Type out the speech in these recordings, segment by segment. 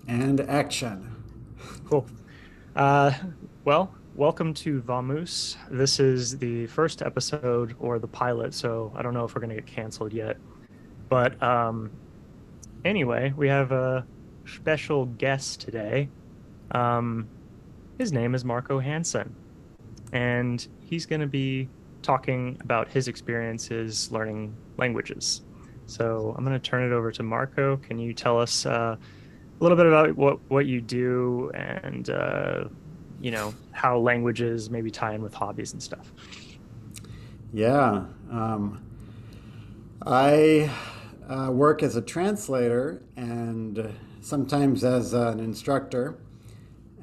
And action. Cool. Welcome to Vamoose. This is the first episode or the pilot, so I don't know if we're going to get canceled yet. But anyway, we have a special guest today. Um, his name is Marco Hansen, and he's going to be talking about his experiences learning languages. So I'm going to turn it over to Marco. Can you tell us a little bit about what you do and how languages maybe tie in with hobbies and stuff? Yeah. I work as a translator and sometimes as an instructor.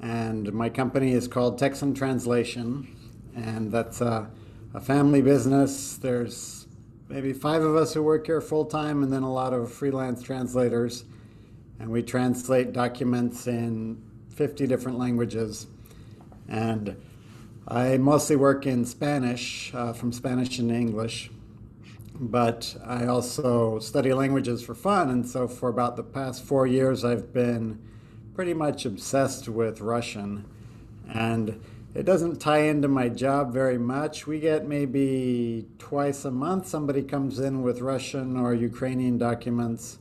And my company is called Texan Translation. And that's a family business. There's maybe five of us who work here full time, and then a lot of freelance translators. And we translate documents in 50 different languages. And I mostly work in Spanish, from Spanish into English, but I also study languages for fun. And so for about the past 4 years, I've been pretty much obsessed with Russian. And it doesn't tie into my job very much. We get maybe twice a month somebody comes in with Russian or Ukrainian documents,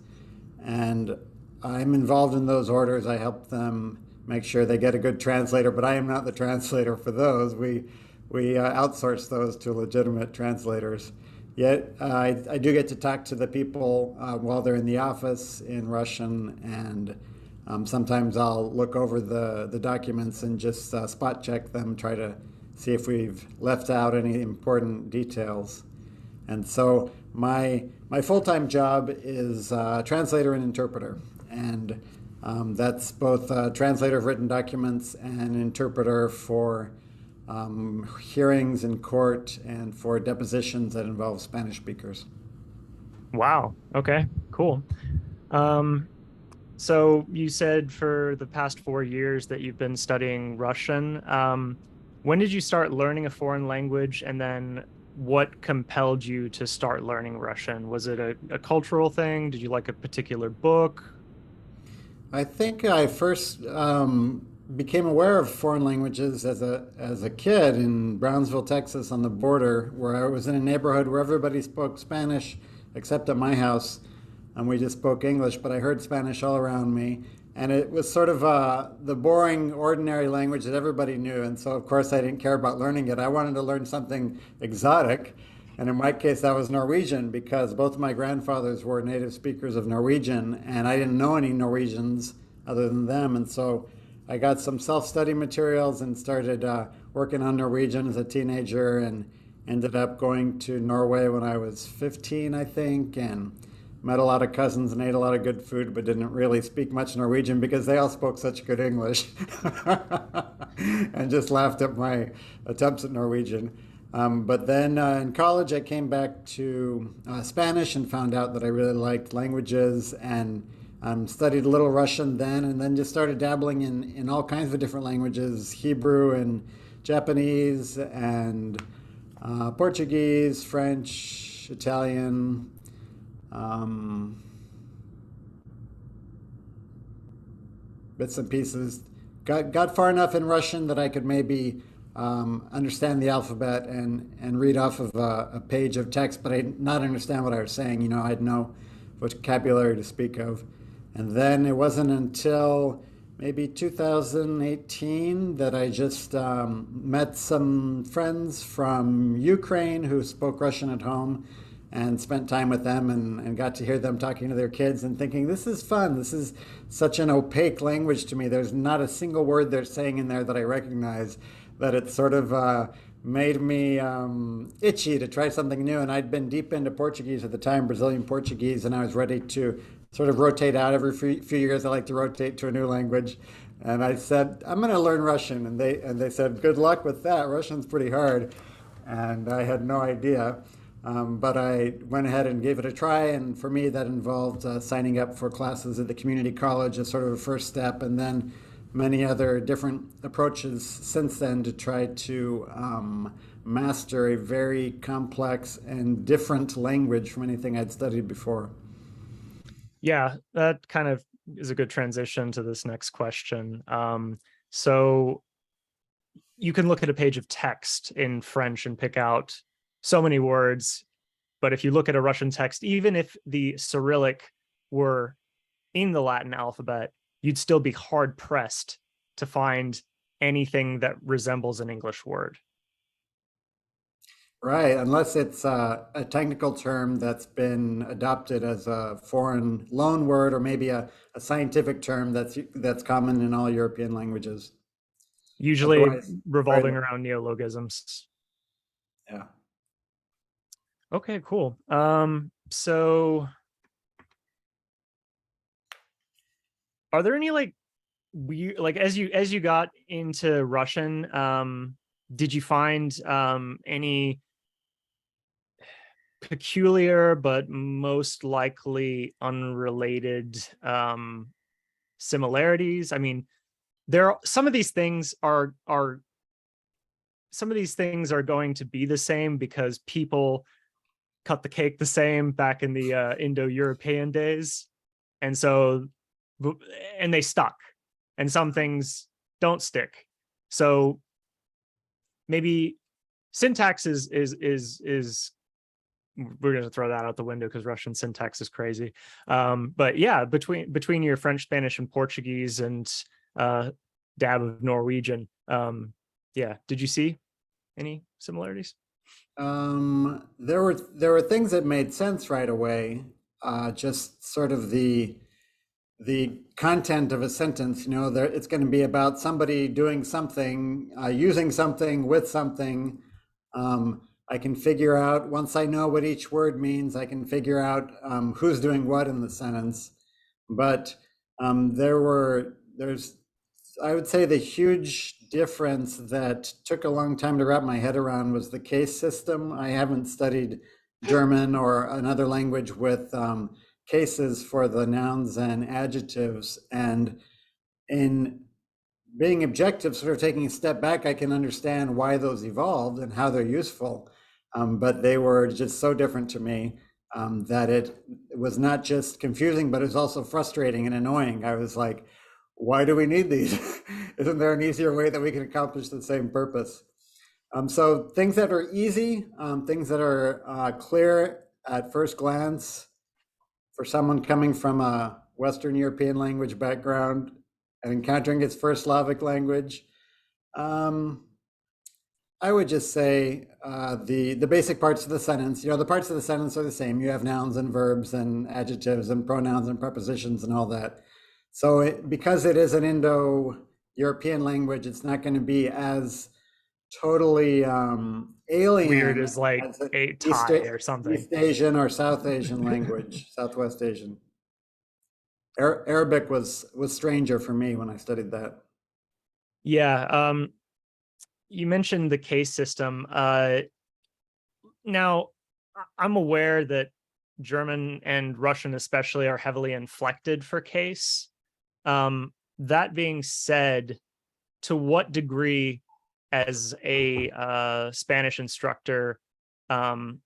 and I'm involved in those orders. I help them make sure they get a good translator, but I am not the translator for those. We outsource those to legitimate translators. Yet I do get to talk to the people while they're in the office in Russian, and sometimes I'll look over the documents and just spot check them, try to see if we've left out any important details. And so my full time job is translator and interpreter, and that's both a translator of written documents and an interpreter for hearings in court and for depositions that involve Spanish speakers. Wow. Okay, cool. Um, so you said for the past 4 years that you've been studying Russian. When did you start learning a foreign language, and then what compelled you to start learning Russian? Was it a cultural thing? Did you like a particular book? I think I first became aware of foreign languages as a kid in Brownsville, Texas, on the border, where I was in a neighborhood where everybody spoke Spanish except at my house, and we just spoke English. But I heard Spanish all around me, and it was sort of the boring, ordinary language that everybody knew. And so, of course, I didn't care about learning it. I wanted to learn something exotic. And in my case, that was Norwegian because both of my grandfathers were native speakers of Norwegian, and I didn't know any Norwegians other than them. And so I got some self study materials and started working on Norwegian as a teenager, and ended up going to Norway when I was 15, I think, and met a lot of cousins and ate a lot of good food, but didn't really speak much Norwegian because they all spoke such good English and just laughed at my attempts at Norwegian. But then in college, I came back to Spanish and found out that I really liked languages, and studied a little Russian then, and then just started dabbling in all kinds of different languages: Hebrew and Japanese and Portuguese, French, Italian. Um, Bits and pieces. Got far enough in Russian that I could maybe understand the alphabet and read off of a page of text, but I did not understand what I was saying. I had no vocabulary to speak of. And then it wasn't until maybe 2018 that I just met some friends from Ukraine who spoke Russian at home, and spent time with them, and got to hear them talking to their kids and thinking, this is fun. This is such an opaque language to me. There's not a single word they're saying in there that I recognize, that it sort of made me itchy to try something new. And I'd been deep into Portuguese at the time, Brazilian Portuguese, and I was ready to sort of rotate out every few years. I like to rotate to a new language. And I said, I'm going to learn Russian. And they said, good luck with that. Russian's pretty hard. And I had no idea. But I went ahead and gave it a try, and for me, that involved signing up for classes at the community college as sort of a first step, and then many other different approaches since then to try to master a very complex and different language from anything I'd studied before. Yeah, that kind of is a good transition to this next question. So you can look at a page of text in French and pick out so many words, but if you look at a Russian text, even if the Cyrillic were in the Latin alphabet, you'd still be hard pressed to find anything that resembles an English word. Right, unless it's a technical term that's been adopted as a foreign loan word, or maybe a scientific term that's common in all European languages. Usually Otherwise, very revolving little. around neologisms. Yeah. Okay, cool. So are there any like weird, like as you got into Russian, did you find any peculiar but most likely unrelated similarities? I mean, there are some of these things are some of these things are going to be the same because people cut the cake the same back in the Indo-European days, and so and they stuck, and some things don't stick. So maybe syntax is we're going to throw that out the window because Russian syntax is crazy. But yeah, between your French, Spanish, and Portuguese, and dab of Norwegian, yeah, did you see any similarities? There were things that made sense right away. Just sort of the content of a sentence. It's going to be about somebody doing something, using something with something. I can figure out, once I know what each word means, I can figure out who's doing what in the sentence. But there's, I would say, the huge difference that took a long time to wrap my head around was the case system. I haven't studied German or another language with cases for the nouns and adjectives. And in being objective, sort of taking a step back, I can understand why those evolved and how they're useful. But they were just so different to me that it was not just confusing, but it was also frustrating and annoying. I was like, why do we need these? Isn't there an easier way that we can accomplish the same purpose? So things that are easy, things that are clear at first glance for someone coming from a Western European language background and encountering its first Slavic language. I would just say the basic parts of the sentence. The parts of the sentence are the same. You have nouns and verbs and adjectives and pronouns and prepositions and all that. So because it is an Indo-European language, it's not going to be as totally alien Weird as like as a Thai or something. East Asian or South Asian language, Southwest Asian. Arabic was stranger for me when I studied that. Yeah. You mentioned the case system. Now, I'm aware that German and Russian especially are heavily inflected for case. That being said, to what degree, as a Spanish instructor, and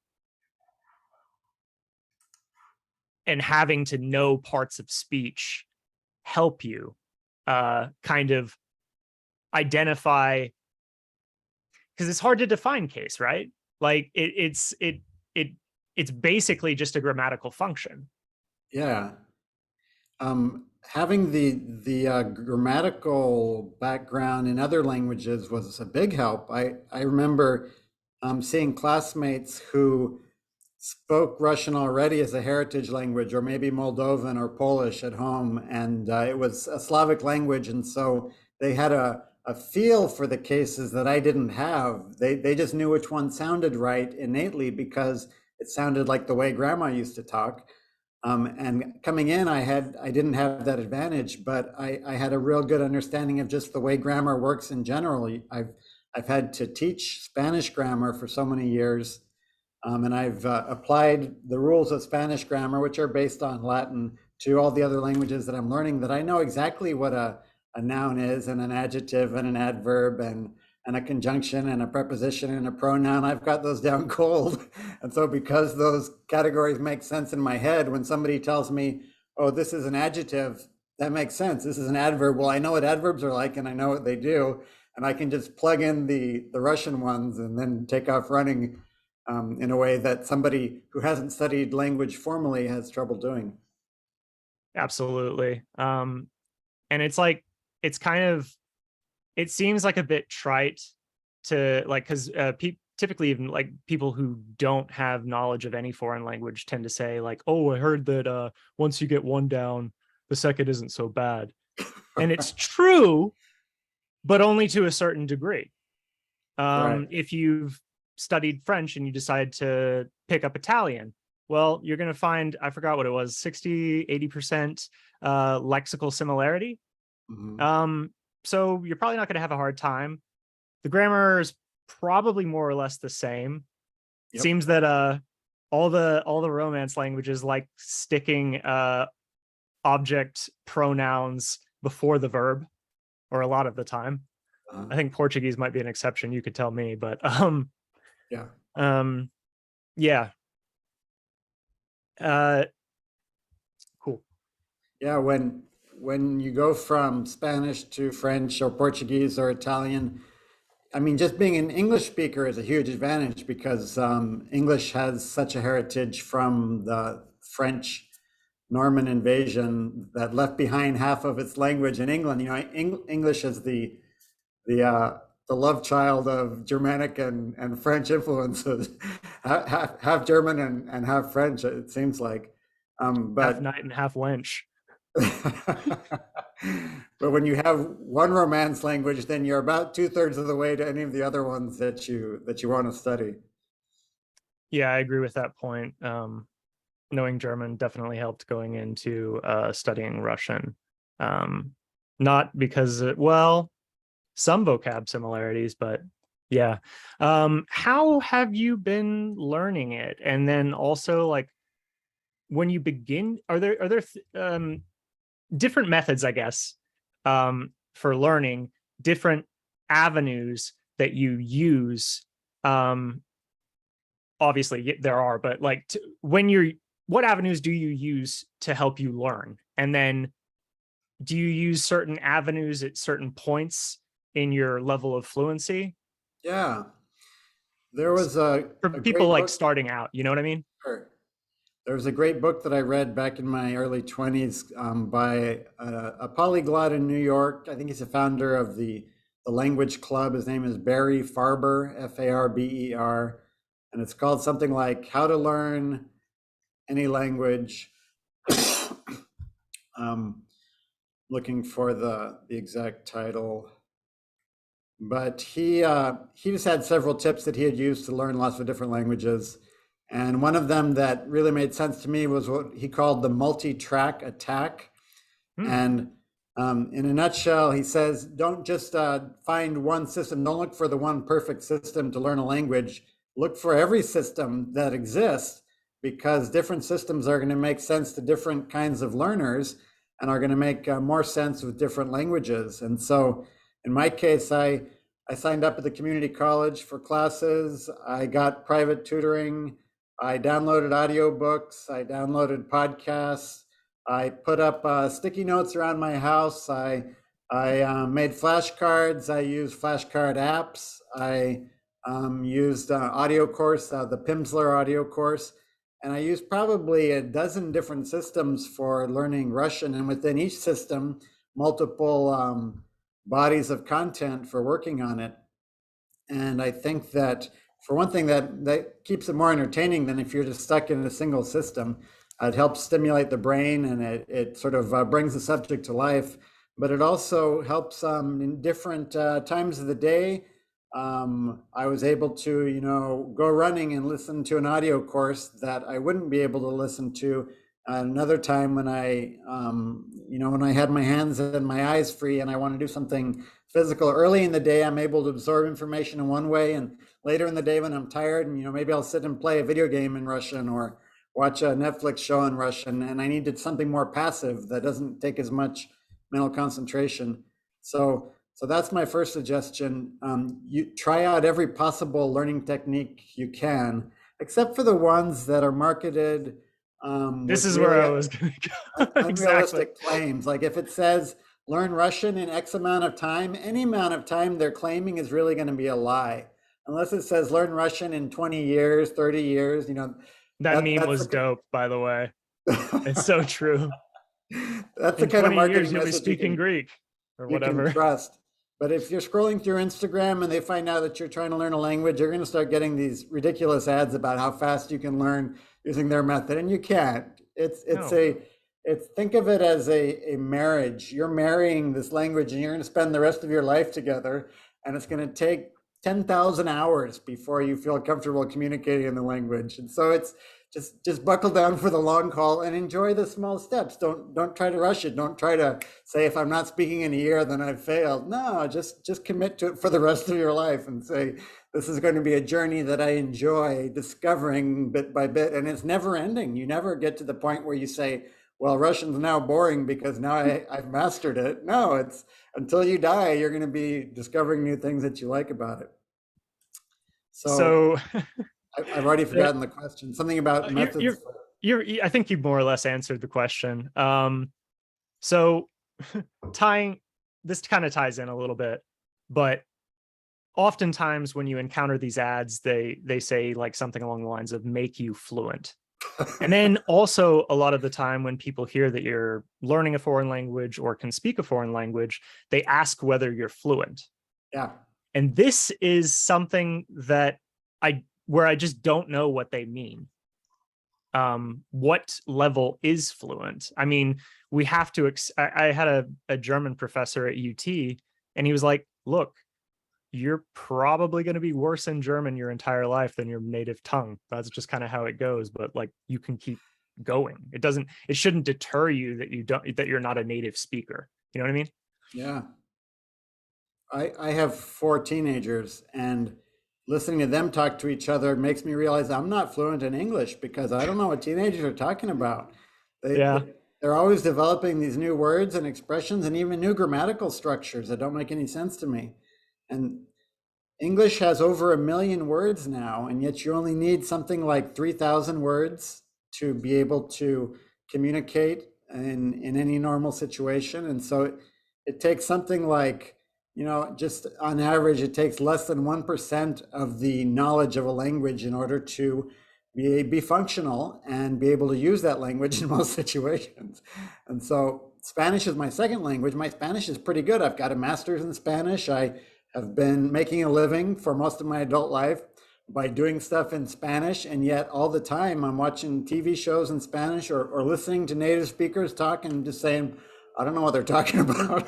having to know parts of speech help you kind of identify, because it's hard to define case, right? Like it's basically just a grammatical function. Yeah. Having the grammatical background in other languages was a big help. I remember seeing classmates who spoke Russian already as a heritage language, or maybe Moldovan or Polish at home, and it was a Slavic language, and so they had a feel for the cases that I didn't have. They just knew which one sounded right innately because it sounded like the way grandma used to talk. And coming in, I didn't have that advantage, but I had a real good understanding of just the way grammar works in general. I've had to teach Spanish grammar for so many years, and I've applied the rules of Spanish grammar, which are based on Latin, to all the other languages that I'm learning, that I know exactly what a noun is, and an adjective and an adverb and a conjunction and a preposition and a pronoun. I've got those down cold. And so because those categories make sense in my head, when somebody tells me, oh, this is an adjective, That makes sense. This is an adverb. Well, I know what adverbs are like, and I know what they do, and I can just plug in the Russian ones and then take off running in a way that somebody who hasn't studied language formally has trouble doing. Absolutely. And it's like, it's kind of, it seems like a bit trite to like, because typically even like people who don't have knowledge of any foreign language tend to say like, oh, I heard that once you get one down, the second isn't so bad. And it's true, but only to a certain degree. Right. If you've studied French and you decide to pick up Italian, well, you're going to find, I forgot what it was, 60, 80% lexical similarity. Hmm. So you're probably not going to have a hard time. The grammar is probably more or less the same. It Yep. seems that all the Romance languages like sticking object pronouns before the verb, or a lot of the time. Uh, I think Portuguese might be an exception. You could tell me, but yeah. um, yeah, uh, cool. Yeah. When you go from Spanish to French or Portuguese or Italian, I mean, just being an English speaker is a huge advantage because English has such a heritage from the French Norman invasion that left behind half of its language in England. You know, English is the love child of Germanic and French influences, half German and half French. It seems like, Half but knight and half wench. but when you have one Romance language, then you're about two-thirds of the way to any of the other ones that you want to study. Yeah, I agree with that point. Knowing German definitely helped going into studying Russian. Um, Not because, well, some vocab similarities, but yeah. How have you been learning it? And then also, like, when you begin, are there different methods, I guess, for learning, different avenues that you use? Um, Obviously there are, but like when you're, what avenues do you use to help you learn? And then do you use certain avenues at certain points in your level of fluency Yeah, there was for a people great like book. starting out? You know what I mean? There was a great book that I read back in my early 20s by a polyglot in New York. I think he's a founder of the Language Club. His name is Barry Farber, Farber, and it's called something like How to Learn Any Language. um, Looking for the exact title. But he just had several tips that he had used to learn lots of different languages. And one of them that really made sense to me was what he called the multi-track attack. Hmm. And in a nutshell, he says, don't just find one system. Don't look for the one perfect system to learn a language. Look for every system that exists because different systems are going to make sense to different kinds of learners and are going to make more sense with different languages. And so in my case, I signed up at the community college for classes. I got private tutoring. I downloaded audiobooks. I downloaded podcasts. I put up sticky notes around my house. I made flashcards. I used flashcard apps. I used audio course, the Pimsleur audio course, and I used probably a dozen different systems for learning Russian. And within each system, multiple bodies of content for working on it. And I think that for one thing, that keeps it more entertaining than if you're just stuck in a single system. It helps stimulate the brain and it sort of brings the subject to life, but it also helps in different times of the day. I was able to, go running and listen to an audio course that I wouldn't be able to listen to another time when when I had my hands and my eyes free and I want to do something physical. Early in the day, I'm able to absorb information in one way, and later in the day when I'm tired, and maybe I'll sit and play a video game in Russian or watch a Netflix show in Russian, and I needed something more passive that doesn't take as much mental concentration. So that's my first suggestion. You try out every possible learning technique you can, except for the ones that are marketed This with is where really I was going to go. Exactly. unrealistic claims. Like if it says learn Russian in X amount of time, any amount of time they're claiming is really going to be a lie. Unless it says learn Russian in 20 years, 30 years, That meme that's was dope, by the way. It's so true. that's the In kind of 20 years, marketing you'll be message speaking Greek or you can whatever. trust. But if you're scrolling through Instagram and they find out that you're trying to learn a language, you're going to start getting these ridiculous ads about how fast you can learn using their method, and you can't. No. It's think of it as a marriage. You're marrying this language, and you're going to spend the rest of your life together, and it's going to take 10,000 hours before you feel comfortable communicating in the language. And so it's just buckle down for the long haul and enjoy the small steps. Don't try to rush it. Don't try to say if I'm not speaking in a year, then I've failed. No, just commit to it for the rest of your life and say this is going to be a journey that I enjoy discovering bit by bit, and it's never ending. You never get to the point where you say, well, Russian's now boring because now I've mastered it. No, it's until you die, you're going to be discovering new things that you like about it. So So I've already forgotten the question. Something about you're, methods. you're, I think you more or less answered the question. So tying this kind of ties in a little bit, but oftentimes when you encounter these ads, they say like something along the lines of make you fluent. And then also a lot of the time when people hear that you're learning a foreign language or can speak a foreign language, they ask whether you're fluent. Yeah. And this is something that where I just don't know what they mean. What level is fluent? I mean, we have to, I had a German professor at UT, and he was like, look, you're probably going to be worse in German your entire life than your native tongue. That's just kind of how it goes. But like, you can keep going. It shouldn't deter you that you're not a native speaker. You know what I mean? Yeah. I have four teenagers, and listening to them talk to each other makes me realize I'm not fluent in English because I don't know what teenagers are talking about. They, Yeah. they they're always developing these new words and expressions and even new grammatical structures that don't make any sense to me. And English has over 1 million words now, and yet you only need something like 3,000 words to be able to communicate in any normal situation. And so it takes something like, just on average, it takes less than 1% of the knowledge of a language in order to be functional and be able to use that language in most situations. And so Spanish is my second language. My Spanish is pretty good. I've got a master's in Spanish. Have been making a living for most of my adult life by doing stuff in Spanish, and yet all the time I'm watching TV shows in Spanish or listening to native speakers talk and just saying, I don't know what they're talking about.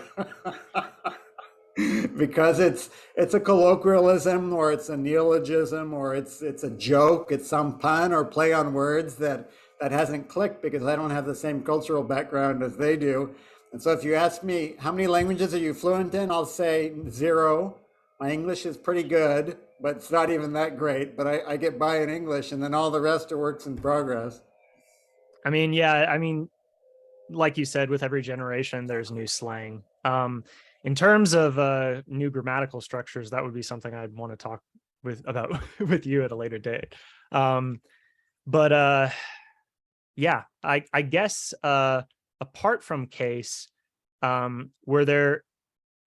Because it's a colloquialism, or it's a neologism, or it's a joke, it's some pun or play on words that hasn't clicked because I don't have the same cultural background as they do. And so if you ask me, how many languages are you fluent in? I'll say 0. My English is pretty good, but it's not even that great. But I get by in English, and then all the rest are works in progress. I mean, yeah, I mean, like you said, with every generation, there's new slang. In terms of new grammatical structures, that would be something I'd want to talk about with you at a later date. But yeah, I guess apart from case, were there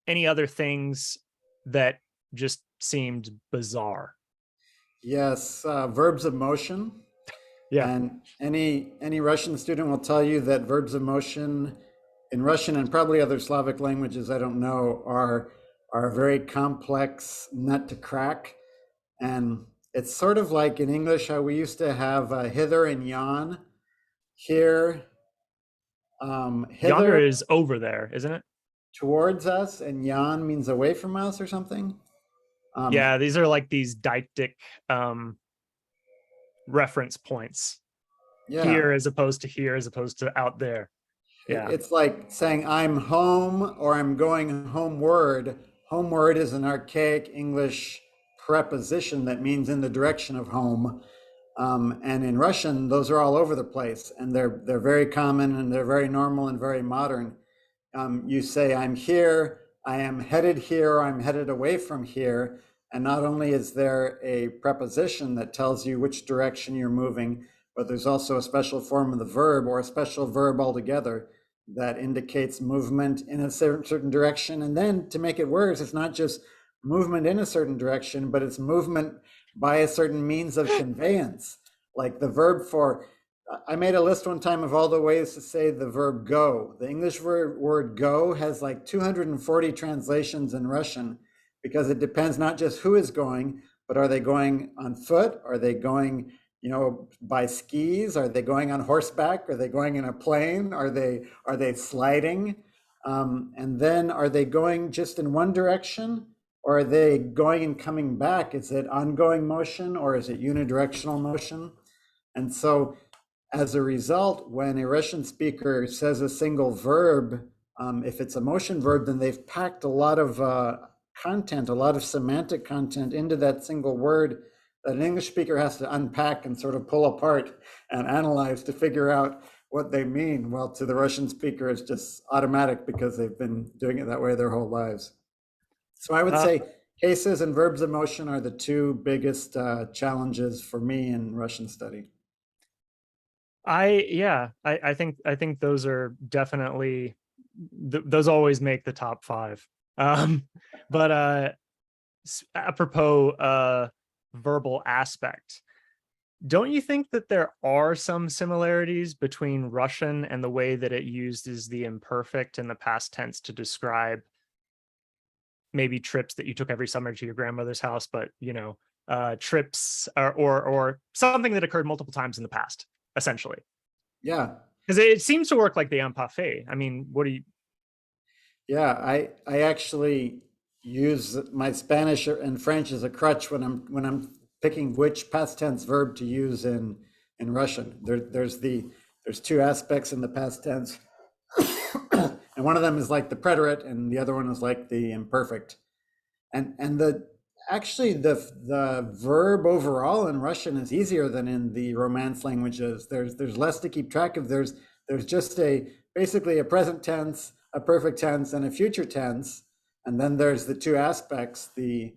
any other things that just seemed bizarre? Yes, verbs of motion. Yeah. And any Russian student will tell you that verbs of motion in Russian and probably other Slavic languages I don't know are a very complex nut to crack. And it's sort of like in English how we used to have hither and yon. Here, Yonder hither is over there, isn't it? towards us, and yon means away from us or something. Yeah, these are like these deictic reference points. Yeah, Here as opposed to here, as opposed to out there. Yeah. it's like saying I'm home or I'm going homeward. Homeward is an archaic English preposition that means in the direction of home. And in Russian, those are all over the place, and they're very common, and they're very normal and very modern. You say I'm here, I am headed here, I'm headed away from here. And not only is there a preposition that tells you which direction you're moving, but there's also a special form of the verb or a special verb altogether that indicates movement in a certain direction. And then to make it worse, it's not just movement in a certain direction, but it's movement by a certain means of conveyance. Like the verb for, I made a list one time of all the ways to say the verb go. The English word go has like 240 translations in Russian because it depends not just who is going, but are they going on foot? Are they going, by skis? Are they going on horseback? Are they going in a plane? Are they sliding? And then are they going just in one direction? Or are they going and coming back? Is it ongoing motion or is it unidirectional motion? And so as a result, when a Russian speaker says a single verb, if it's a motion verb, then they've packed a lot of content, a lot of semantic content into that single word that an English speaker has to unpack and sort of pull apart and analyze to figure out what they mean. Well, to the Russian speaker, it's just automatic because they've been doing it that way their whole lives. So I would say cases and verbs of motion are the two biggest challenges for me in Russian study. I think those are definitely those always make the top five. But apropos verbal aspect, don't you think that there are some similarities between Russian and the way that it uses the imperfect in the past tense to describe maybe trips that you took every summer to your grandmother's house, but trips or something that occurred multiple times in the past, essentially? Yeah, because it seems to work like the imparfait. I mean, what do you? yeah. I actually use my Spanish and French as a crutch when I'm picking which past tense verb to use in Russian. There's two aspects in the past tense, and one of them is like the preterite, and the other one is like the imperfect. And the actually the verb overall in Russian is easier than in the Romance languages. There's less to keep track of. There's just basically a present tense, a perfect tense, and a future tense, and then there's the two aspects, the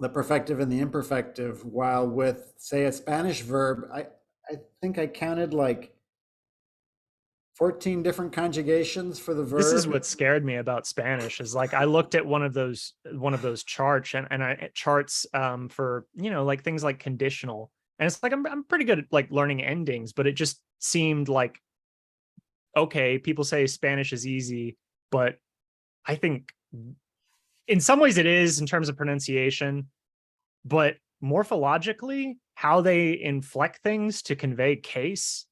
perfective and the imperfective. While with, say, a Spanish verb, I think I counted like 14 different conjugations for the verb. This is what scared me about Spanish, is like I looked at one of those charts and I charts for like things like conditional, and it's like I'm pretty good at like learning endings, but it just seemed like, okay, people say Spanish is easy, but I think in some ways it is in terms of pronunciation, but morphologically, how they inflect things to convey case,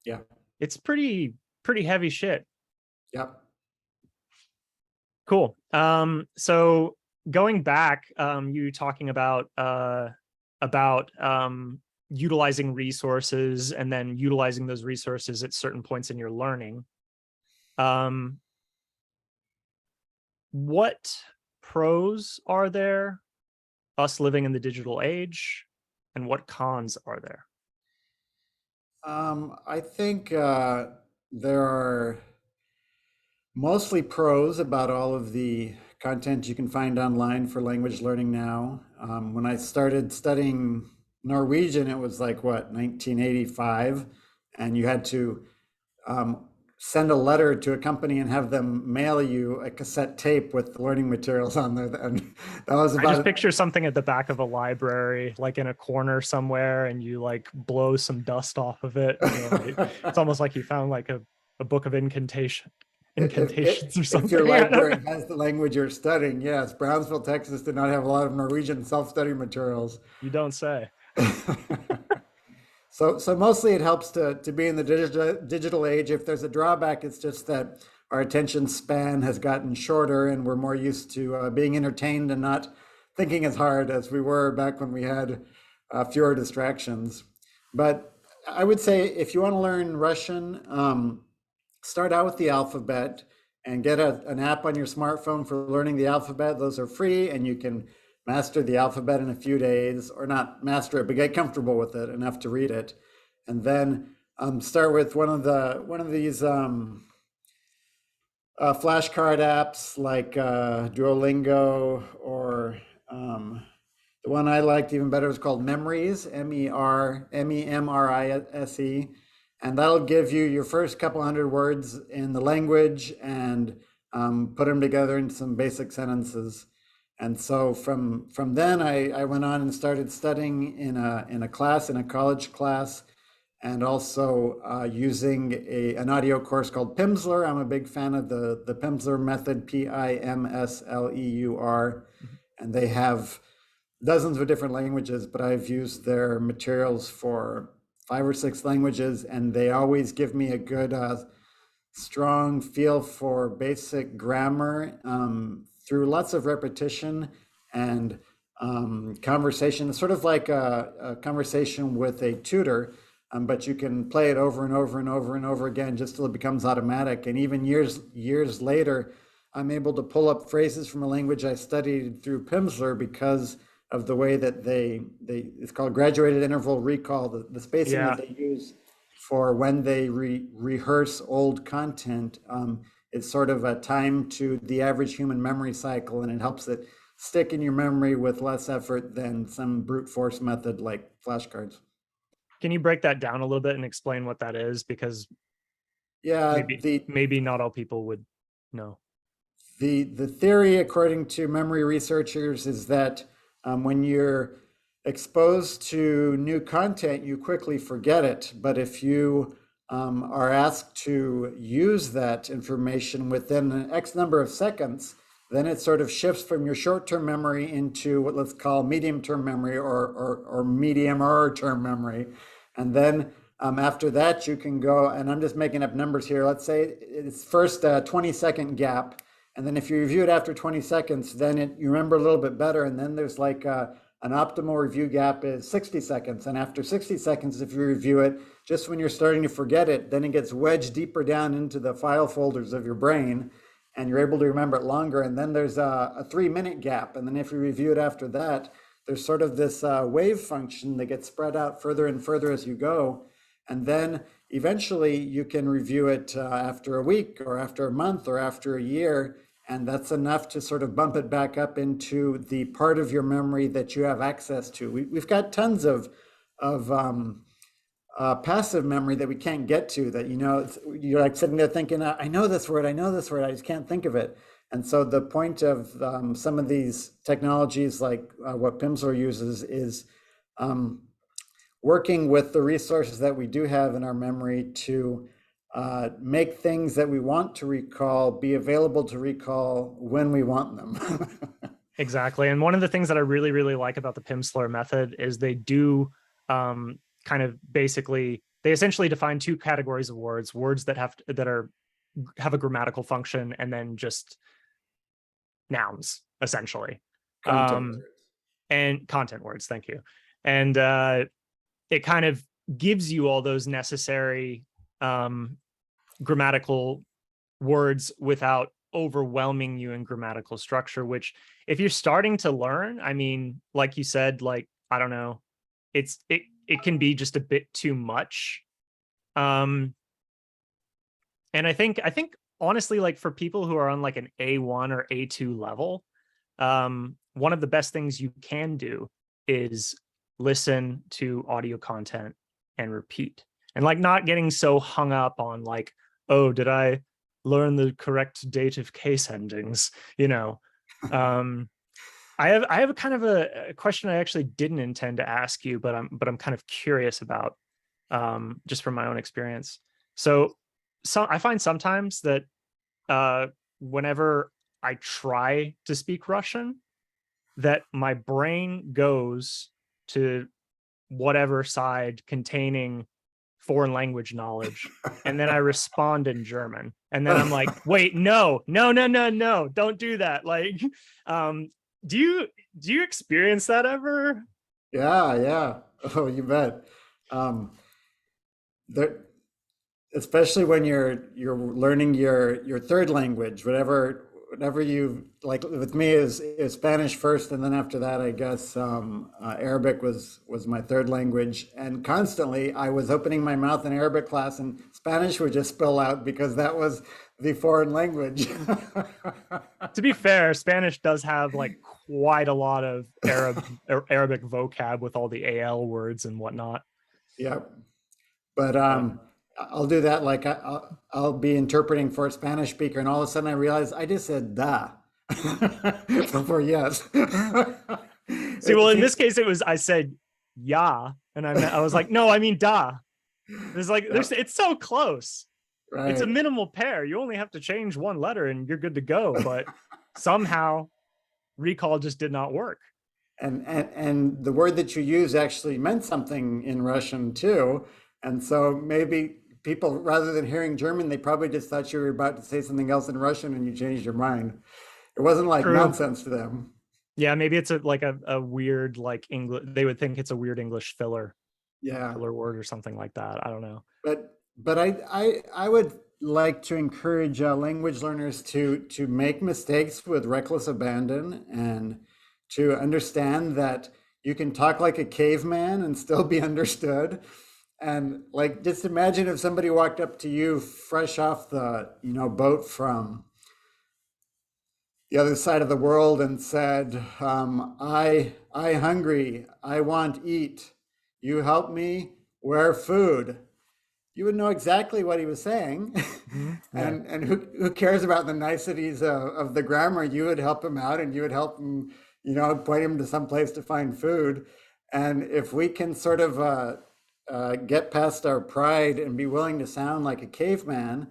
yeah, it's pretty heavy shit. Yep. Cool. So going back, you talking about utilizing resources and then utilizing those resources at certain points in your learning. What pros are there, us living in the digital age, and what cons are there? I think there are mostly pros about all of the content you can find online for language learning now. When I started studying Norwegian, it was like, what, 1985, and you had to send a letter to a company and have them mail you a cassette tape with the learning materials on there. And that was about I just picture something at the back of a library, like in a corner somewhere, and you like blow some dust off of it. It's almost like you found like a book of incantations or something. If your library has the language you're studying, yes. Brownsville, Texas did not have a lot of Norwegian self-study materials. You don't say. So mostly it helps to be in the digital age. If there's a drawback, it's just that our attention span has gotten shorter and we're more used to being entertained and not thinking as hard as we were back when we had fewer distractions. But I would say if you want to learn Russian, start out with the alphabet and get an app on your smartphone for learning the alphabet. Those are free, and you can master the alphabet in a few days, or not master it, but get comfortable with it enough to read it. And then start with one of these flashcard apps like Duolingo, or the The one I liked even better was called Memories, MEMRISE, and that'll give you your first couple hundred words in the language and put them together into some basic sentences. And so from then I went on and started studying in a class, in a college class, and also using an audio course called Pimsleur. I'm a big fan of the Pimsleur method, Pimsleur, and they have dozens of different languages, but I've used their materials for 5 or 6 languages, and they always give me a good, strong feel for basic grammar through lots of repetition and conversation. It's sort of like a conversation with a tutor, but you can play it over and over and over and over again just till it becomes automatic. And even years later, I'm able to pull up phrases from a language I studied through Pimsleur because of the way that it's called graduated interval recall, the spacing Yeah. that they use for when they rehearse old content. It's sort of a time to the average human memory cycle, and it helps it stick in your memory with less effort than some brute force method like flashcards. Can you break that down a little bit and explain what that is? Because Yeah, maybe not all people would know. the theory, according to memory researchers, is that when you're exposed to new content, you quickly forget it. But if you are asked to use that information within an X number of seconds, then it sort of shifts from your short-term memory into what let's call medium-term memory or medium-term memory. And then after that, you can go, and I'm just making up numbers here. Let's say it's first a 20-second gap. And then if you review it after 20 seconds, then you remember a little bit better. And then there's like an optimal review gap is 60 seconds. And after 60 seconds, if you review it, just when you're starting to forget it, then it gets wedged deeper down into the file folders of your brain, and you're able to remember it longer. And then there's a 3-minute gap. And then if you review it after that, there's sort of this wave function that gets spread out further and further as you go. And then eventually you can review it after a week or after a month or after a year. And that's enough to sort of bump it back up into the part of your memory that you have access to. We've got tons of passive memory that we can't get to, that, you're like sitting there thinking, I know this word, I just can't think of it. And so the point of some of these technologies like what Pimsleur uses is working with the resources that we do have in our memory to make things that we want to recall be available to recall when we want them. Exactly. And one of the things that I really, really like about the Pimsleur method is they do kind of basically, they essentially define 2 categories of words that have a grammatical function, and then just nouns, essentially. And content words, thank you. And it kind of gives you all those necessary grammatical words without overwhelming you in grammatical structure, which if you're starting to learn, I mean, like you said, like, I don't know, it can be just a bit too much. And I think honestly, like for people who are on like an A1 or A2 level, one of the best things you can do is listen to audio content and repeat, and like not getting so hung up on like, oh, did I learn the correct dative case endings? I have a kind of a question I actually didn't intend to ask you, but I'm kind of curious about, just from my own experience. So I find sometimes that whenever I try to speak Russian, that my brain goes to whatever side containing foreign language knowledge, and then I respond in German, and then I'm like, wait, no, don't do that. Like, do you experience that ever? Yeah. Oh, you bet. There, especially when you're learning your third language, whatever you like. With me is Spanish first, and then after that, I guess Arabic was my third language. And constantly, I was opening my mouth in Arabic class, and Spanish would just spill out because that was the foreign language. To be fair, Spanish does have like quite a lot of Arabic vocab with all the AL words and whatnot. Yeah. But But I'll do that. Like I'll be interpreting for a Spanish speaker, and all of a sudden I realize I just said "da" before yes. see, It well, in seems this case, it was I said "yeah," and I was like, no, I mean "da." It's like yeah, it's so close. It's a right. minimal pair. You only have to change one letter and you're good to go. But somehow recall just did not work. And the word that you use actually meant something in Russian too. And so maybe people, rather than hearing German, they probably just thought you were about to say something else in Russian and you changed your mind. It wasn't like True. nonsense to them. Yeah, maybe it's a weird like English. They would think it's a weird English Yeah. filler word or something like that. I don't know. But I would like to encourage language learners to make mistakes with reckless abandon and to understand that you can talk like a caveman and still be understood. And like, just imagine if somebody walked up to you fresh off the, boat from the other side of the world and said, I hungry, I want eat. You help me, where food? You would know exactly what he was saying. Yeah. And who cares about the niceties of the grammar? You would help him out and you would help him, point him to some place to find food. And if we can sort of get past our pride and be willing to sound like a caveman,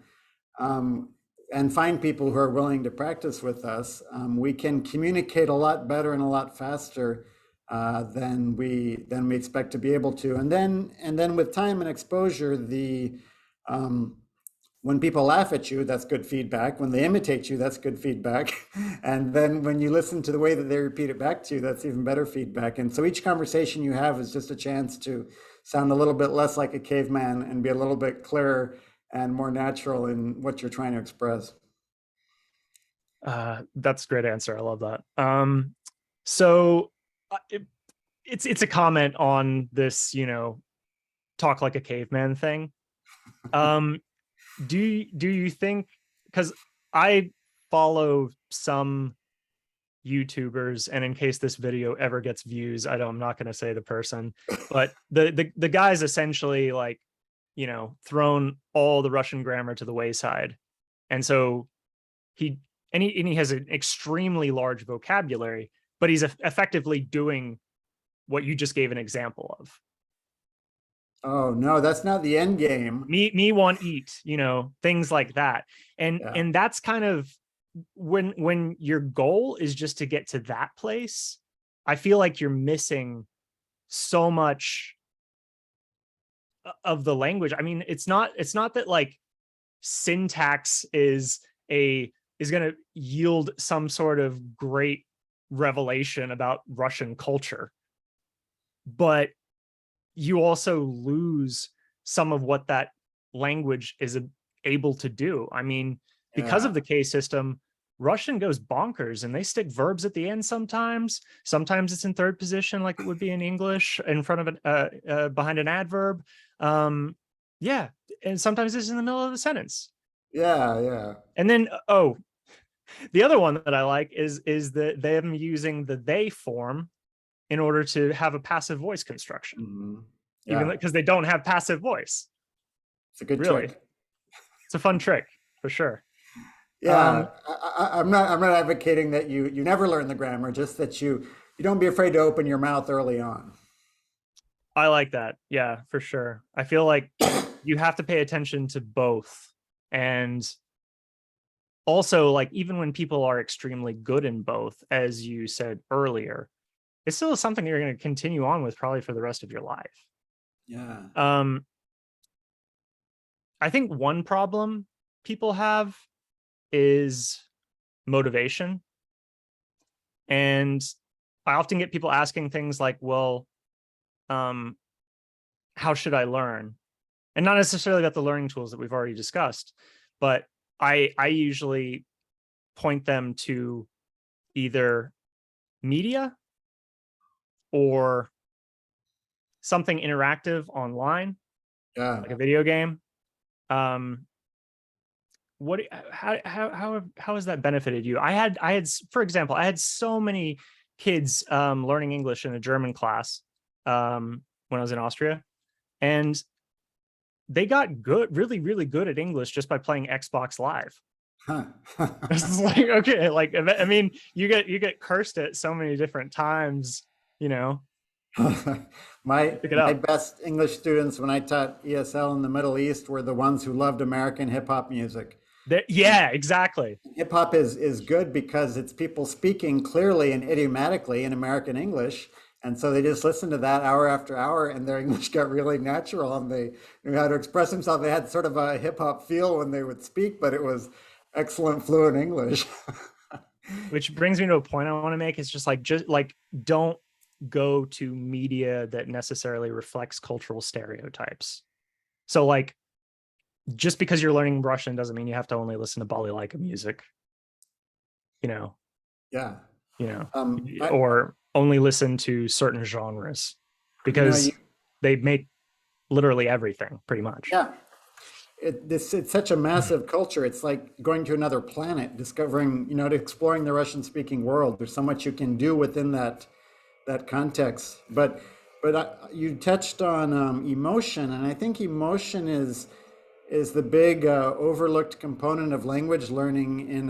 um, and find people who are willing to practice with us, we can communicate a lot better and a lot faster than we expect to be able to. And then with time and exposure, the when people laugh at you, that's good feedback. When they imitate you, that's good feedback. And then when you listen to the way that they repeat it back to you, that's even better feedback. And so each conversation you have is just a chance to sound a little bit less like a caveman and be a little bit clearer and more natural in what you're trying to express. That's a great answer. I love that. So it's a comment on this, talk like a caveman thing. Um, do you think, because I follow some YouTubers, and in case this video ever gets views, I'm not going to say the person, but the guy's essentially like, thrown all the Russian grammar to the wayside, and so he he has an extremely large vocabulary, but he's effectively doing what you just gave an example of. Oh no, that's not the end game. Me want eat, things like that. and Yeah. and that's kind of when your goal is just to get to that place. I feel like you're missing so much of the language. I mean, it's not that like syntax is going to yield some sort of great revelation about Russian culture, but you also lose some of what that language is able to do. I mean, because of Yeah. the case system, Russian goes bonkers and they stick verbs at the end sometimes. Sometimes it's in third position, like it would be in English, in front of behind an adverb. Yeah, and sometimes it's in the middle of the sentence. Yeah. Yeah. And then, the other one that I like is that them using the they form in order to have a passive voice construction, Mhm. even Yeah. because they don't have passive voice. It's a good Really, trick. it's a fun trick for sure. Yeah, I'm not advocating that you never learn the grammar, just that you don't be afraid to open your mouth early on. I like that. Yeah, for sure. I feel like you have to pay attention to both. And also, like, even when people are extremely good in both, as you said earlier, it's still something you're going to continue on with probably for the rest of your life. Yeah. Um, I think one problem people have is motivation. And I often get people asking things like, well, um, how should I learn? And not necessarily about the learning tools that we've already discussed, but I usually point them to either media or something interactive online, Yeah. like a video game. Um, how has that benefited you? I had, for example, I had so many kids learning English in a German class when I was in Austria, and they got good, really, really good at English just by playing Xbox Live. Huh. It's like, okay, like, I mean, you get cursed at so many different times, you know, my pick it my up. best English students when I taught ESL in the Middle East were the ones who loved American hip hop music. Yeah, exactly. Hip hop is good because it's people speaking clearly and idiomatically in American English. And so they just listened to that hour after hour and their English got really natural and they knew how to express themselves. They had sort of a hip hop feel when they would speak, but it was excellent fluent English. Which brings me to a point I want to make. It's just like don't go to media that necessarily reflects cultural stereotypes. So like, just because you're learning Russian doesn't mean you have to only listen to balalaika music, you know, Yeah. you know, I, or only listen to certain genres you know, you, because they make literally everything pretty much. yeah, it's such a massive culture. It's like going to another planet, discovering, exploring the Russian speaking world. There's so much you can do within that context. But you touched on emotion, and I think emotion is the big overlooked component of language learning in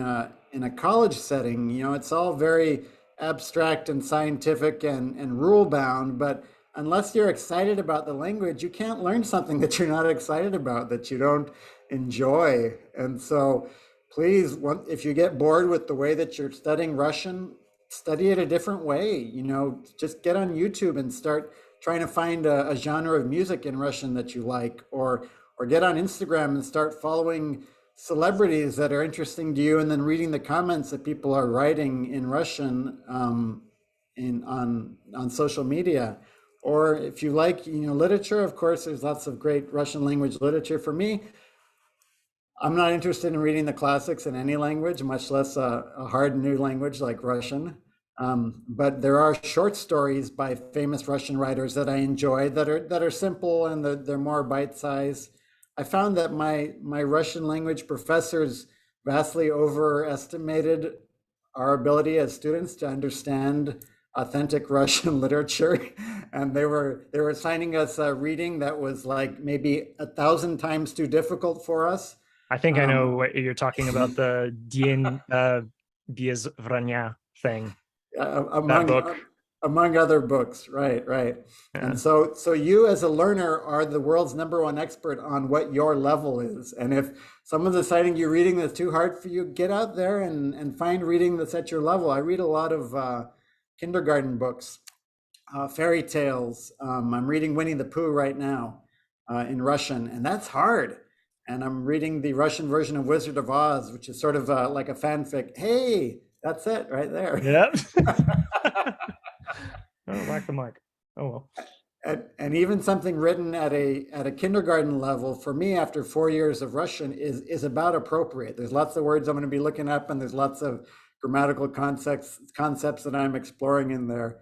a college setting. It's all very abstract and scientific and rule bound, but unless you're excited about the language, you can't learn something that you're not excited about, that you don't enjoy. And so please, if you get bored with the way that you're studying Russian, study it a different way. Just get on YouTube and start trying to find a genre of music in Russian that you like, or get on Instagram and start following celebrities that are interesting to you, and then reading the comments that people are writing in Russian on social media. Or if you like, literature, of course, there's lots of great Russian language literature. For me, I'm not interested in reading the classics in any language, much less a hard new language like Russian. But there are short stories by famous Russian writers that I enjoy that are simple and they're more bite-sized. I found that my Russian language professors vastly overestimated our ability as students to understand authentic Russian literature, and they were assigning us a reading that was like maybe 1,000 times too difficult for us. I think I know Um, what you're talking about, the Dien Без Vranya thing, that among book. among other books, right. And Yeah. so you as a learner are the world's number one expert on what your level is. And if someone's deciding you're reading that's too hard for you, get out there and find reading that's at your level. I read a lot of kindergarten books, fairy tales. I'm reading Winnie the Pooh right now in Russian, and that's hard. And I'm reading the Russian version of Wizard of Oz, which is sort of like a fanfic. Hey, that's it right there. Yep. Oh, whack the mic. Oh well. And even something written at a kindergarten level for me after 4 years of Russian is about appropriate. There's lots of words I'm going to be looking up, and there's lots of grammatical concepts that I'm exploring in there.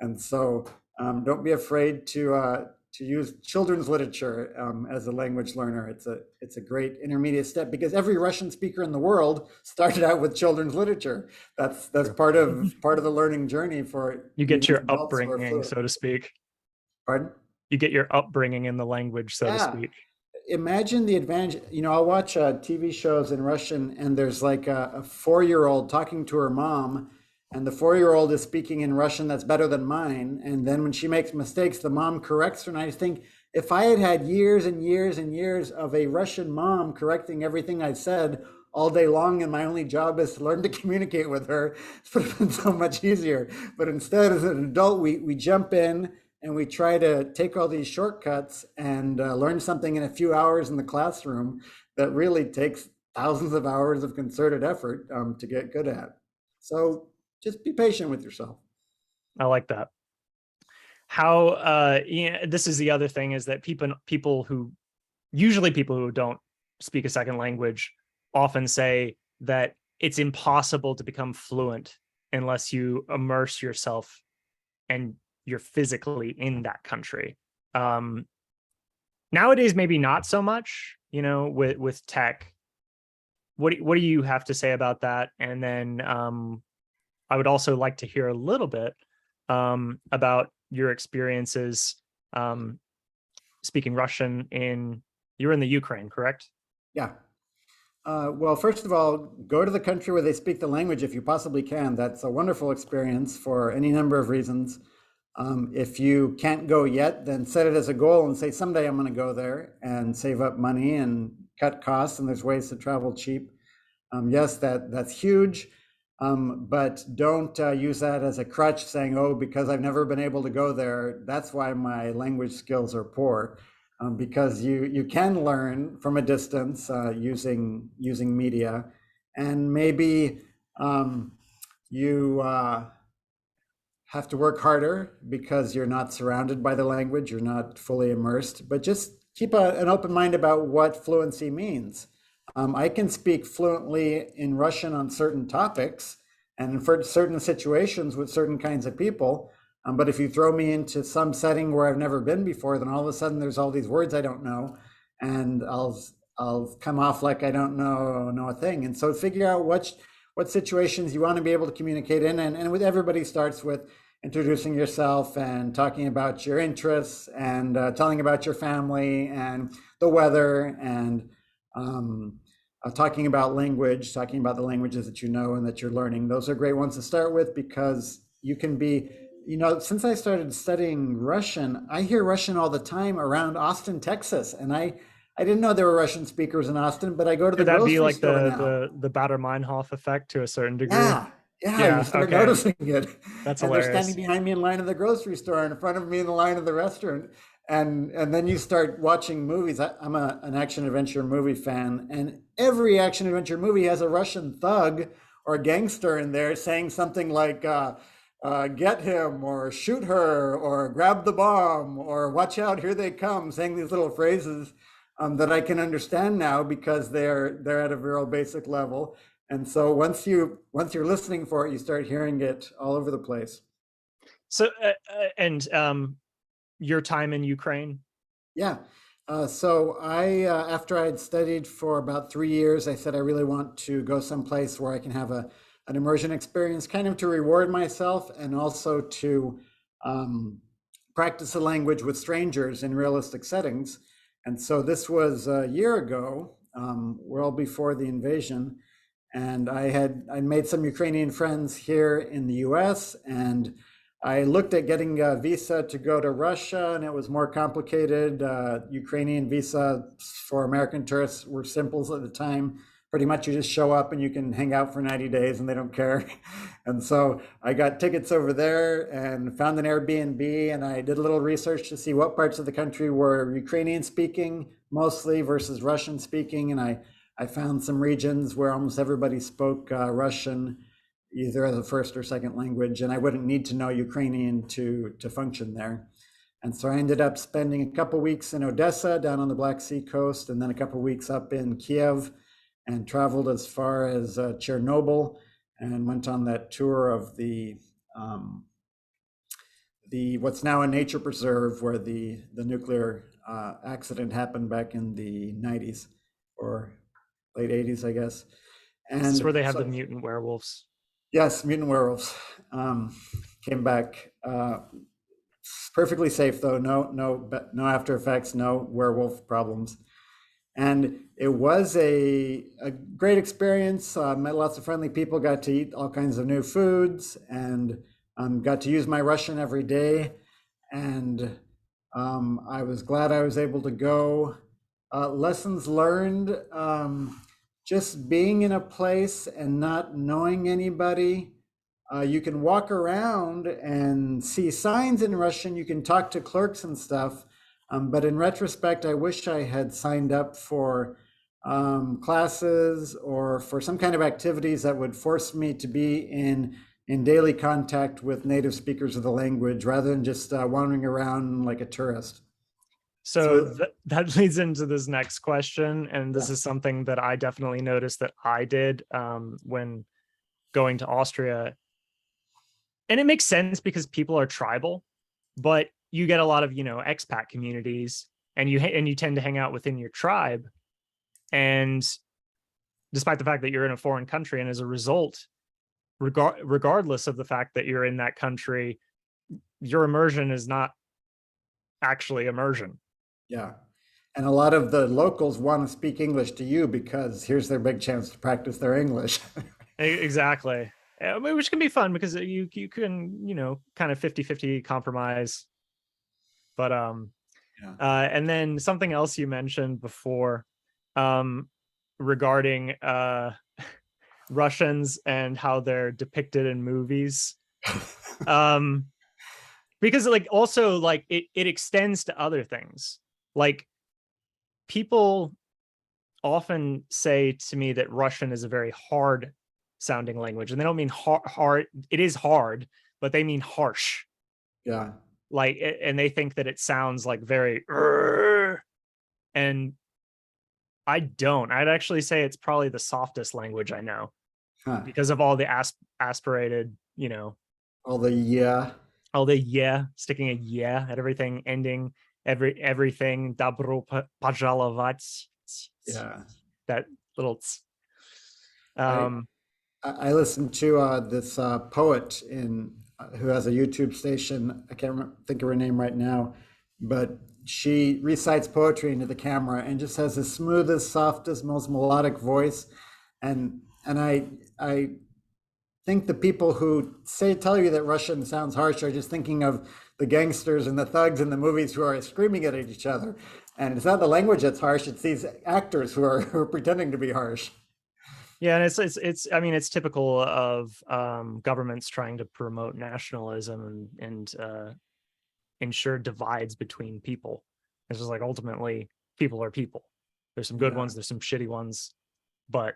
And so don't be afraid to use children's literature as a language learner. It's a great intermediate step, because every Russian speaker in the world started out with children's literature. That's part of the learning journey for You get even your adults who are upbringing, fluent. so to speak. Pardon? You get your upbringing in the language, so to Yeah. speak. Imagine the advantage. I'll watch TV shows in Russian, and there's like a 4-year-old talking to her mom, and the 4-year-old is speaking in Russian that's better than mine. And then when she makes mistakes, the mom corrects her. And I think if I had had years and years and years of a Russian mom correcting everything I said all day long, and my only job is to learn to communicate with her, it would have been so much easier. But instead, as an adult, we jump in and we try to take all these shortcuts and learn something in a few hours in the classroom that really takes thousands of hours of concerted effort to get good at. So just be patient with yourself. I like that. How this is the other thing, is that people who don't speak a second language often say that it's impossible to become fluent unless you immerse yourself and you're physically in that country. Nowadays, maybe not so much, with tech. What do you have to say about that? And then I would also like to hear a little bit about your experiences speaking Russian you're in the Ukraine, correct? Yeah. Well, first of all, go to the country where they speak the language if you possibly can. That's a wonderful experience for any number of reasons. If you can't go yet, then set it as a goal and say, someday I'm going to go there and save up money and cut costs. And there's ways to travel cheap. Yes, that's huge. But don't use that as a crutch saying, oh, because I've never been able to go there, that's why my language skills are poor. Because you can learn from a distance using media, and maybe you have to work harder because you're not surrounded by the language, you're not fully immersed, but just keep an open mind about what fluency means. I can speak fluently in Russian on certain topics and for certain situations with certain kinds of people. But if you throw me into some setting where I've never been before, then all of a sudden there's all these words I don't know, and I'll come off like I don't know a thing. And so figure out what situations you want to be able to communicate in, and with everybody starts with introducing yourself and talking about your interests and telling about your family and the weather and talking about language, talking about the languages that you know and that you're learning. Those are great ones to start with because you can be, since I started studying Russian, I hear Russian all the time around Austin, Texas. And I didn't know there were Russian speakers in Austin, but I go to the Could that be grocery like store now. the Bader-Meinhof effect to a certain degree? Yeah, you Yeah, start okay. noticing it. That's And they're standing hilarious. behind me in line of the grocery store, in front of me in the line of the restaurant. And then you start watching movies. I'm an action adventure movie fan, and every action adventure movie has a Russian thug or a gangster in there saying something like, get him, or shoot her, or grab the bomb, or watch out, here they come, saying these little phrases that I can understand now because they're at a real basic level. And so once you're listening for it, you start hearing it all over the place. So, and your time in Ukraine? Yeah. So after I had studied for about 3 years, I said I really want to go someplace where I can have an immersion experience, kind of to reward myself and also to practice the language with strangers in realistic settings. And so this was a year ago, well before the invasion. And I made some Ukrainian friends here in the US, and I looked at getting a visa to go to Russia, and it was more complicated. Ukrainian visa for American tourists were simple at the time. Pretty much you just show up and you can hang out for 90 days and they don't care. And so I got tickets over there and found an Airbnb, and I did a little research to see what parts of the country were Ukrainian speaking mostly versus Russian speaking. And I found some regions where almost everybody spoke Russian, either as a first or second language, and I wouldn't need to know Ukrainian to function there. And so I ended up spending a couple weeks in Odessa down on the Black Sea coast, and then a couple weeks up in Kiev, and traveled as far as Chernobyl, and went on that tour of the what's now a nature preserve where the nuclear accident happened back in the 90s or late 80s, I guess. Is this where And they have the so, mutant werewolves? yes, mutant werewolves came back perfectly safe though. No after effects, no werewolf problems. And it was a great experience. Met lots of friendly people, got to eat all kinds of new foods, and got to use my Russian every day. And I was glad I was able to go. Lessons learned, just being in a place and not knowing anybody. You can walk around and see signs in Russian. You can talk to clerks and stuff. But in retrospect, I wish I had signed up for classes or for some kind of activities that would force me to be in daily contact with native speakers of the language rather than just wandering around like a tourist. So So, that leads into this next question, and this yeah. is something that I definitely noticed that I did when going to Austria. And it makes sense because people are tribal, but you get a lot of, expat communities, and you tend to hang out within your tribe. And despite the fact that you're in a foreign country, and as a result, regardless of the fact that you're in that country, your immersion is not actually immersion. Yeah. And a lot of the locals want to speak English to you because here's their big chance to practice their English. Exactly. Which can be fun because you can, kind of 50-50 compromise. But Yeah. and then something else you mentioned before, um, regarding Russians and how they're depicted in movies. Um, because like also like it extends to other things. Like people often say to me that Russian is a very hard sounding language, and they don't mean hard. It is hard, but they mean harsh. Yeah. Like, and they think that it sounds like very, and I don't. I'd actually say it's probably the softest language I know Huh. because of all the aspirated, All the yeah. all the yeah, sticking a yeah at everything, ending everything. Dabro pajalovats. Yeah. That little. I Um, I listened to this poet in who has a YouTube station. I can't think of her name right now, but she recites poetry into the camera and just has the smoothest, softest, most melodic voice. And I think the people who tell you that Russian sounds harsh are just thinking of the gangsters and the thugs in the movies who are screaming at each other. And it's not the language that's harsh; it's these actors who are pretending to be harsh. yeah, and it's I mean it's typical of governments trying to promote nationalism and ensure divides between people. It's just like ultimately people are people. There's some good Yeah, ones, there's some shitty ones, but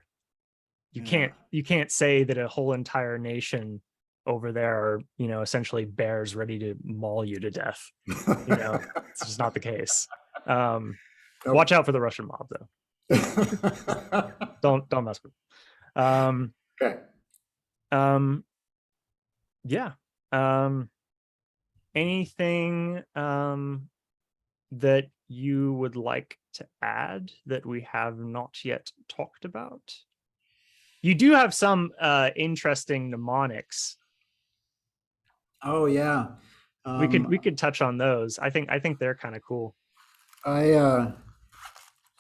you yeah. can't say that a whole entire nation over there are, essentially bears ready to maul you to death. It's just not the case. Um, Nope. watch out for the Russian mob though. Don't mess with them. Okay. Um, yeah. Um, anything that you would like to add that we have not yet talked about? You do have some interesting mnemonics. Oh yeah. We could touch on those. I think they're kind of cool. I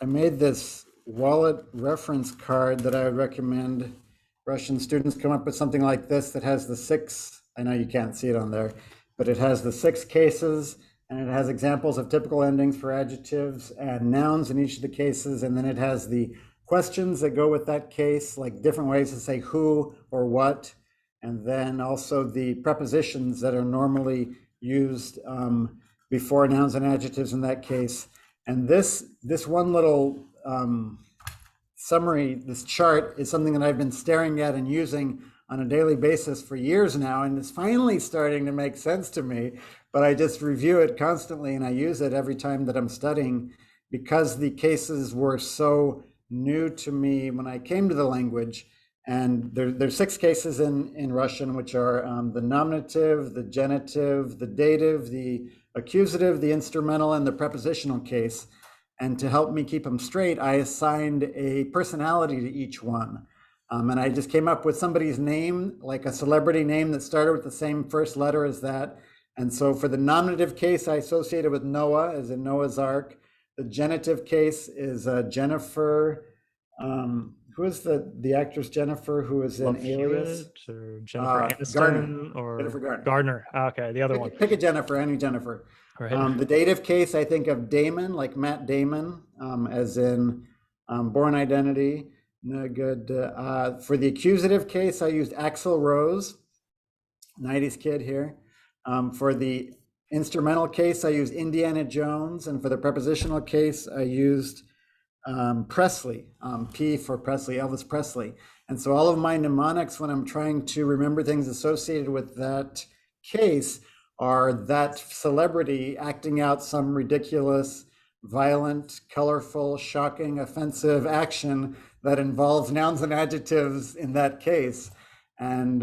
I made this wallet reference card that I would recommend Russian students come up with something like this that has the six. I know you can't see it on there, but it has the six cases and it has examples of typical endings for adjectives and nouns in each of the cases. And then it has the questions that go with that case, like different ways to say who or what. And then also the prepositions that are normally used before nouns and adjectives in that case. And this one little summary, this chart, is something that I've been staring at and using on a daily basis for years now, and it's finally starting to make sense to me. But I just review it constantly, and I use it every time that I'm studying because the cases were so new to me when I came to the language. And there's six cases in Russian, which are the nominative, the genitive, the dative, the accusative, the instrumental, and the prepositional case. And to help me keep them straight, I assigned a personality to each one. And I just came up with somebody's name, like a celebrity name that started with the same first letter as that. And so for the nominative case, I associated with Noah, as in Noah's Ark. The genitive case is Jennifer. Who is the actress Jennifer who is in Love Alias? Hewitt or Jennifer Garner. Aniston or Jennifer Garner. Gardner. Okay, the other one. Pick a Jennifer, any Jennifer. All right. The dative case, I think of Damon, like Matt Damon, as in Born Identity. No good. For the accusative case, I used Axl Rose, 90s kid here. For the instrumental case, I used Indiana Jones. And for the prepositional case, I used Presley, P for Presley, Elvis Presley. And so all of my mnemonics, when I'm trying to remember things associated with that case, are that celebrity acting out some ridiculous, violent, colorful, shocking, offensive action that involves nouns and adjectives in that case. And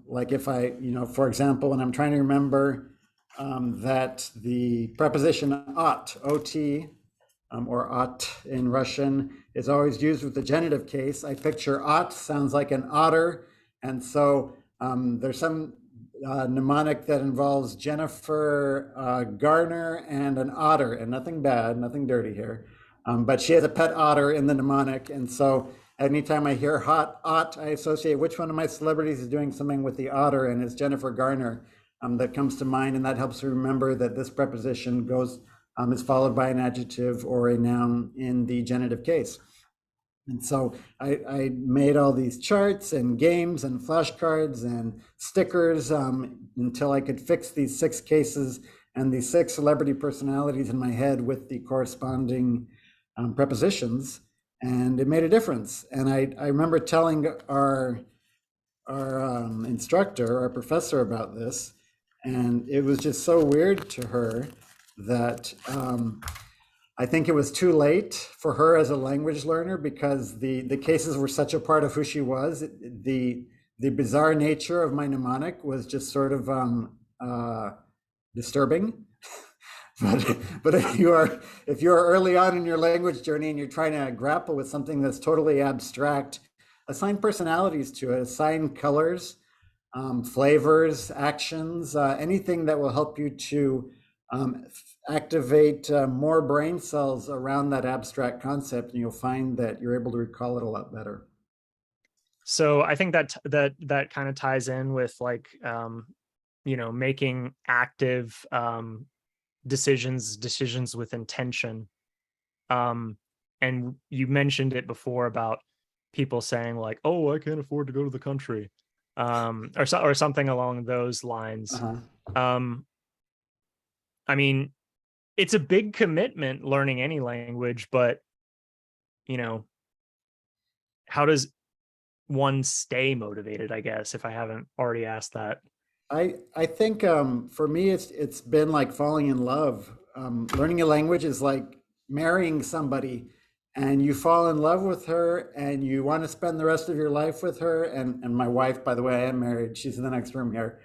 like if I, for example, when I'm trying to remember that the preposition ought, OT, or ought in Russian, is always used with the genitive case. I picture ought sounds like an otter. And so There's some mnemonic that involves Jennifer Garner and an otter, and nothing bad, nothing dirty here. But she has a pet otter in the mnemonic, and so anytime I hear hot ot, I associate which one of my celebrities is doing something with the otter, and it's Jennifer Garner that comes to mind, and that helps me remember that this preposition goes is followed by an adjective or a noun in the genitive case. And so I made all these charts and games and flashcards and stickers until I could fix these 6 cases and these 6 celebrity personalities in my head with the corresponding prepositions. And it made a difference. And I remember telling our instructor, our professor about this. And it was just so weird to her that I think it was too late for her as a language learner because the cases were such a part of who she was. The bizarre nature of my mnemonic was just sort of disturbing. But if you are early on in your language journey and you're trying to grapple with something that's totally abstract, assign personalities to it, assign colors, flavors, actions, anything that will help you to activate more brain cells around that abstract concept, and you'll find that you're able to recall it a lot better. So I think that kind of ties in with like making active decisions with intention. And you mentioned it before about people saying like, "Oh, I can't afford to go to the country," or something along those lines. I mean, it's a big commitment learning any language, but how does one stay motivated, I guess, if I haven't already asked that? I think for me it's been like falling in love. Learning a language is like marrying somebody, and you fall in love with her, and you want to spend the rest of your life with her. And my wife, by the way, I am married. She's in the next room here,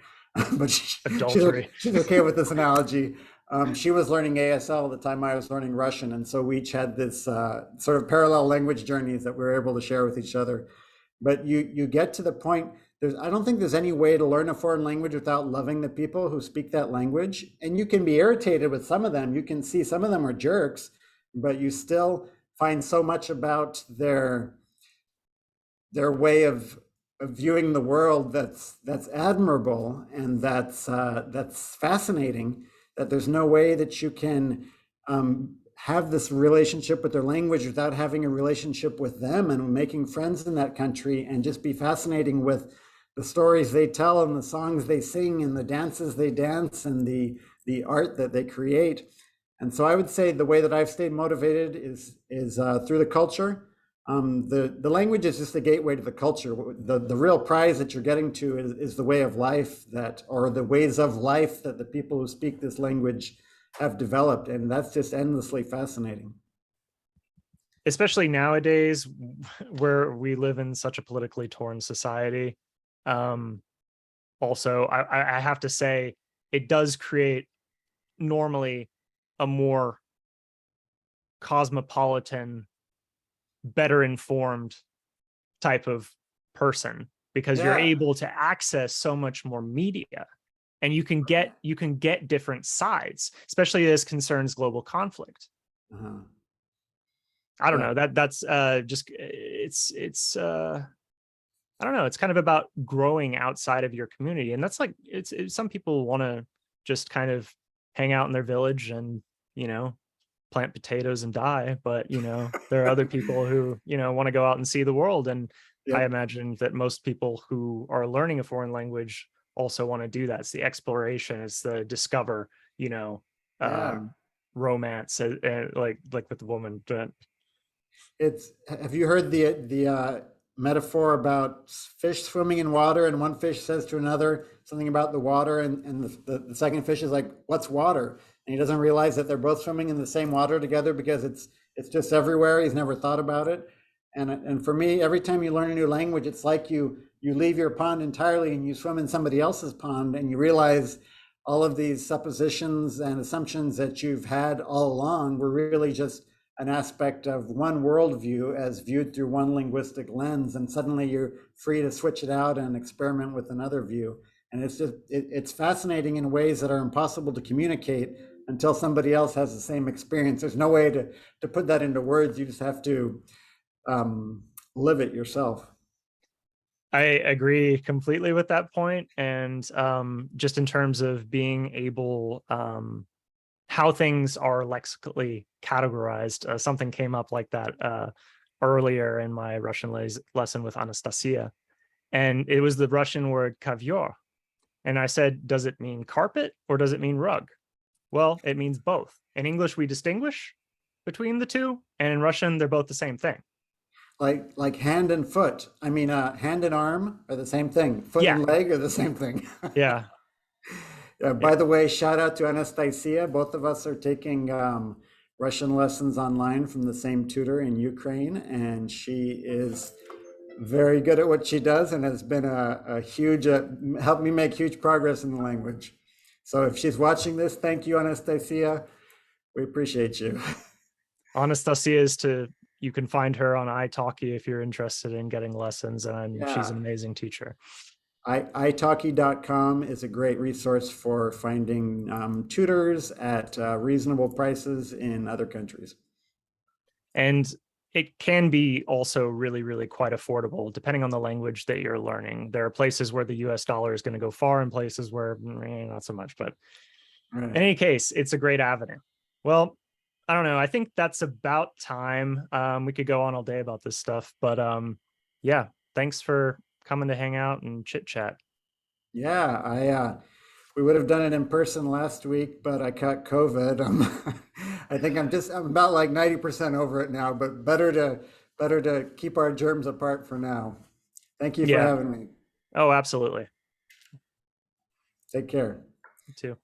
but she's okay with this analogy. She was learning ASL at the time I was learning Russian, and so we each had this sort of parallel language journeys that we were able to share with each other. But you get to the point. I don't think there's any way to learn a foreign language without loving the people who speak that language. And you can be irritated with some of them. You can see some of them are jerks, but you still find so much about their way of viewing the world that's admirable and that's fascinating. That there's no way that you can have this relationship with their language without having a relationship with them and making friends in that country and just be fascinating with the stories they tell and the songs they sing and the dances they dance and the art that they create. And so I would say the way that I've stayed motivated is through the culture. The language is just a gateway to the culture. The real prize that you're getting to is the way of life or the ways of life that the people who speak this language have developed. And that's just endlessly fascinating. Especially nowadays where we live in such a politically torn society. Also, I have to say it does create normally a more cosmopolitan, better informed type of person because you're able to access so much more media and you can get different sides, especially as concerns global conflict. I don't know, that's just it's I don't know, it's kind of about growing outside of your community. And that's like it's some people want to just kind of hang out in their village and plant potatoes and die, but there are other people who want to go out and see the world. And I imagine that most people who are learning a foreign language also want to do that. It's the exploration, it's the discover, romance, like with the woman. But have you heard the metaphor about fish swimming in water, and one fish says to another something about the water, and the second fish is like, "What's water?" And he doesn't realize that they're both swimming in the same water together because it's just everywhere. He's never thought about it. And for me, every time you learn a new language, it's like you leave your pond entirely and you swim in somebody else's pond, and you realize all of these suppositions and assumptions that you've had all along were really just an aspect of one worldview as viewed through one linguistic lens, and suddenly you're free to switch it out and experiment with another view. And it's fascinating in ways that are impossible to communicate until somebody else has the same experience. There's no way to put that into words. You just have to live it yourself. I agree completely with that point. And just in terms of being able, how things are lexically categorized, something came up like that earlier in my Russian lesson with Anastasiya. And it was the Russian word kovyor. And I said, does it mean carpet or does it mean rug? Well, it means both. In English, we distinguish between the two. And in Russian, they're both the same thing. Like hand and foot. I mean, hand and arm are the same thing. Foot Yeah. and leg are the same thing. Yeah. By the way, shout out to Anastasiya. Both of us are taking Russian lessons online from the same tutor in Ukraine, and she is very good at what she does and has been a huge, helped me make huge progress in the language. So if she's watching this, thank you, Anastasiya. We appreciate you. Anastasiya you can find her on italki if you're interested in getting lessons, and she's an amazing teacher. italki.com is a great resource for finding tutors at reasonable prices in other countries. And it can be also really, really quite affordable depending on the language that you're learning. There are places where the US dollar is going to go far and places where not so much. But in any case, it's a great avenue. Well, I don't know. I think that's about time. We could go on all day about this stuff, but yeah, thanks for coming to hang out and chit chat. Yeah, we would have done it in person last week, but I caught COVID. I think I'm about like 90% over it now, but better to keep our germs apart for now. Thank you for having me. Oh, absolutely. Take care. You too.